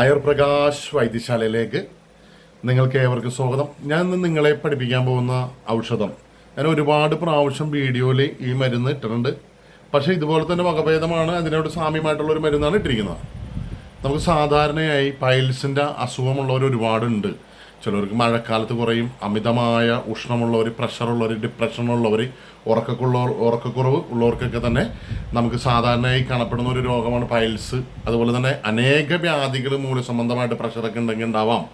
ആയുർ പ്രകാശ് വൈദ്യശാലയിലേക്ക് നിങ്ങൾക്ക് ഏവർക്കും സ്വാഗതം. ഞാൻ ഇന്ന് നിങ്ങളെ പഠിപ്പിക്കാൻ പോകുന്ന ഔഷധം, ഞാൻ ഒരുപാട് പ്രാവശ്യം വീഡിയോയിൽ ഈ മരുന്ന് ഇട്ടിട്ടുണ്ട്. പക്ഷേ ഇതുപോലെ തന്നെ വകഭേദമാണ്, അതിനോട് സാമ്യമായിട്ടുള്ള ഒരു മരുന്നാണ് ഇട്ടിരിക്കുന്നത്. നമുക്ക് സാധാരണയായി പൈൽസിൻ്റെ അസുഖമുള്ളവർ ഒരുപാടുണ്ട്. ചിലർക്ക് മഴക്കാലത്ത് കുറയും, അമിതമായ ഉഷ്ണമുള്ളവർ, പ്രഷറുള്ളവർ, ഡിപ്രഷനുള്ളവർ, ഉറക്കക്കുറവ് ഉള്ളവർക്കൊക്കെ തന്നെ നമുക്ക് സാധാരണയായി കാണപ്പെടുന്ന ഒരു രോഗമാണ് പൈൽസ്. അതുപോലെ തന്നെ അനേക വ്യാധികൾ മൂലസംബന്ധമായിട്ട് പ്രഷറൊക്കെ ഉണ്ടെങ്കിൽ ഉണ്ടാവാം.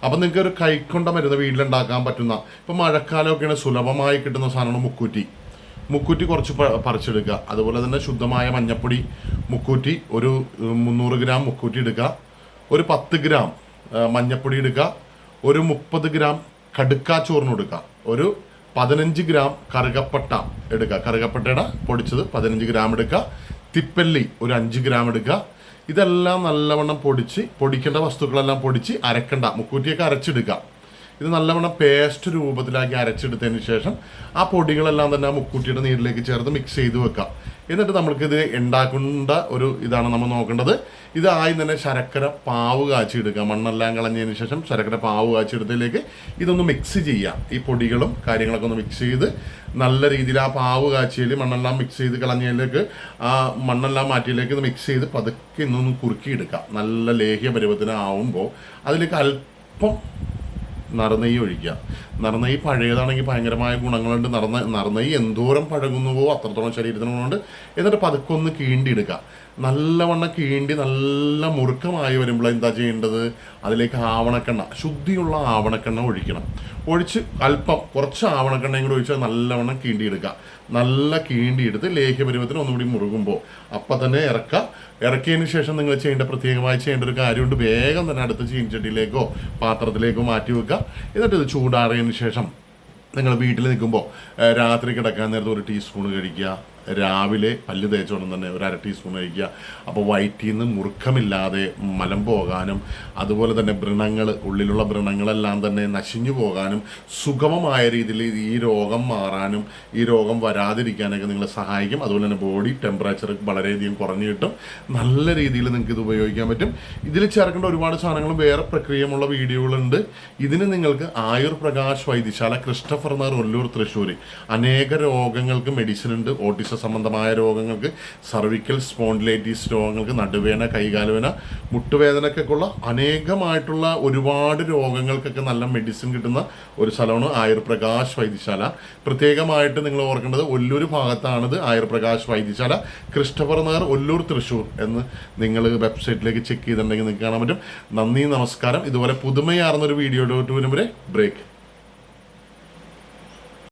അപ്പം നിങ്ങൾക്ക് ഒരു കൈക്കൊണ്ട മരുന്ന് വീട്ടിലുണ്ടാക്കാൻ പറ്റുന്ന, ഇപ്പം മഴക്കാലമൊക്കെയാണ് സുലഭമായി കിട്ടുന്ന സാധനമാണ് മുക്കൂറ്റി കുറച്ച് പറിച്ചെടുക്കുക. അതുപോലെ തന്നെ ശുദ്ധമായ മഞ്ഞപ്പൊടി മുക്കൂറ്റി, ഒരു 300 ഗ്രാം മുക്കൂറ്റി എടുക്കുക, ഒരു 10 ഗ്രാം മഞ്ഞപ്പൊടി എടുക്കുക, ഒരു 30 ഗ്രാം കടുക്കാച്ചോറിന് എടുക്കുക, ഒരു 15 ഗ്രാം കറുകപ്പട്ട എടുക്കുക, കറുകപ്പട്ടയുടെ പൊടിച്ചത് 15 ഗ്രാം എടുക്കുക, തിപ്പല്ലി ഒരു 5 ഗ്രാം എടുക്കുക. ഇതെല്ലാം നല്ലവണ്ണം പൊടിക്കേണ്ട വസ്തുക്കളെല്ലാം പൊടിച്ച് അരക്കണ്ട, മുക്കൂറ്റിയൊക്കെ അരച്ചെടുക്കുക. ഇത് നല്ലവണ്ണം പേസ്റ്റ് രൂപത്തിലാക്കി അരച്ചെടുത്തതിന് ശേഷം ആ പൊടികളെല്ലാം തന്നെ ആ മുക്കൂറ്റിയുടെ നീരിലേക്ക് ചേർത്ത് മിക്സ് ചെയ്ത് വെക്കാം. എന്നിട്ട് നമ്മൾക്കിത് ഉണ്ടാക്കേണ്ട ഒരു ഇതാണ് നമ്മൾ നോക്കേണ്ടത്. ഇതായി തന്നെ ശർക്കര പാവ് കാച്ചിയെടുക്കുക. മണ്ണെല്ലാം കളഞ്ഞതിന് ശേഷം ശർക്കര പാവ് കാച്ചിയെടുത്തതിലേക്ക് ഇതൊന്ന് മിക്സ് ചെയ്യാം. ഈ പൊടികളും കാര്യങ്ങളൊക്കെ ഒന്ന് മിക്സ് ചെയ്ത് നല്ല രീതിയിൽ ആ പാവ് കാച്ചിയിൽ മണ്ണെല്ലാം മിക്സ് ചെയ്ത് കളഞ്ഞതിലേക്ക് ആ മണ്ണെല്ലാം മാറ്റിയിലേക്ക് ഇത് മിക്സ് ചെയ്ത് പതുക്കെ ഇന്നൊന്ന് കുറുക്കിയെടുക്കുക. നല്ല ലേഹ്യ പരുവത്തിന് ആവുമ്പോൾ അതിലേക്ക് അല്പം നറുനെയ്യ് ഒഴിക്കുക. നറുനെയ്യ് പഴയതാണെങ്കിൽ ഭയങ്കരമായ ഗുണങ്ങളുണ്ട്. നറുനെയ്യ് എന്തോരം പഴകുന്നുവോ അത്രത്തോളം ശരീരത്തിന് ഗുണമുണ്ട്. എന്നിട്ട് പതുക്കെ ഒന്ന് കീണ്ടിയെടുക്കുക. നല്ലവണ്ണം കീണ്ടി നല്ല മുറുക്കമായി വരുമ്പോൾ എന്താ ചെയ്യേണ്ടത്, അതിലേക്ക് ആവണക്കെണ്ണ, ശുദ്ധിയുള്ള ആവണക്കെണ്ണ ഒഴിക്കണം. ഒഴിച്ച് അല്പം കുറച്ച് ആവണക്കെണ്ണയും കൂടി ഒഴിച്ചാൽ നല്ലവണ്ണം കീണ്ടിയെടുക്കുക. നല്ല കീണ്ടിയെടുത്ത് ലേഹ്യപരുവത്തിന് ഒന്നുകൂടി മുറുകുമ്പോൾ അപ്പം തന്നെ ഇറക്കിയതിന് ശേഷം നിങ്ങൾ പ്രത്യേകമായി ചെയ്യേണ്ട ഒരു കാര്യമുണ്ട്. വേഗം തന്നെ അടുത്ത ചീനച്ചട്ടിയിലേക്കോ പാത്രത്തിലേക്കോ മാറ്റി വെക്കുക. എന്നിട്ട് ഇത് ചൂടാറിയതിന് ശേഷം നിങ്ങൾ വീട്ടിൽ നിൽക്കുമ്പോൾ രാത്രി കിടക്കാൻ നേരത്തെ ഒരു ടീസ്പൂൺ കഴിക്കുക. രാവിലെ പല്ല് തേച്ചോണം തന്നെ ഒരു 1/2 ടീസ്പൂൺ കഴിക്കുക. അപ്പോൾ വയറ്റിൽ നിന്ന് മുറുക്കമില്ലാതെ മലം പോകാനും അതുപോലെ തന്നെ ഉള്ളിലുള്ള വ്രണങ്ങളെല്ലാം തന്നെ നശിഞ്ഞു പോകാനും സുഗമമായ രീതിയിൽ ഈ രോഗം മാറാനും ഈ രോഗം വരാതിരിക്കാനൊക്കെ നിങ്ങളെ സഹായിക്കും. അതുപോലെ തന്നെ ബോഡി ടെമ്പറേച്ചർ വളരെയധികം കുറഞ്ഞു കിട്ടും. നല്ല രീതിയിൽ നിങ്ങൾക്ക് ഇത് ഉപയോഗിക്കാൻ പറ്റും. ഇതിൽ ചേർക്കേണ്ട ഒരുപാട് സാധനങ്ങളും വേറെ പ്രക്രിയമുള്ള വീഡിയോകളുണ്ട്. ഇതിന് നിങ്ങൾക്ക് ആയുർ പ്രകാശ് വൈദ്യശാല, ക്രിസ്റ്റഫർ നഗർ, ഒല്ലൂർ, തൃശ്ശൂർ അനേക രോഗങ്ങൾക്ക് മെഡിസിൻ ഉണ്ട്. ഓട്ടിസം സംബന്ധമായ രോഗങ്ങൾക്ക്, സർവിക്കൽ സ്പോണ്ടിലൈറ്റിസ് രോഗങ്ങൾക്ക്, നടുവേദന, കൈകാലുവേദന, മുട്ടുവേദനക്കൊക്കെയുള്ള അനേകമായിട്ടുള്ള ഒരുപാട് രോഗങ്ങൾക്കൊക്കെ നല്ല മെഡിസിൻ കിട്ടുന്ന ഒരു സ്ഥലമാണ് ആയുർ പ്രകാശ് വൈദ്യശാല. പ്രത്യേകമായിട്ട് നിങ്ങൾ ഓർക്കേണ്ടത് ഒല്ലൂർ ഭാഗത്താണിത് ആയുർ പ്രകാശ് വൈദ്യശാല, ക്രിസ്റ്റഫർ നഗർ, ഒല്ലൂർ, തൃശ്ശൂർ എന്ന് നിങ്ങൾ വെബ്സൈറ്റിലേക്ക് ചെക്ക് ചെയ്തിട്ടുണ്ടെങ്കിൽ നിങ്ങൾക്ക് കാണാൻ പറ്റും. നന്ദി, നമസ്കാരം. ഇതുപോലെ പുതുമയാർന്നൊരു വീഡിയോയിലോട്ട് വരും വരെ ബ്രേക്ക്.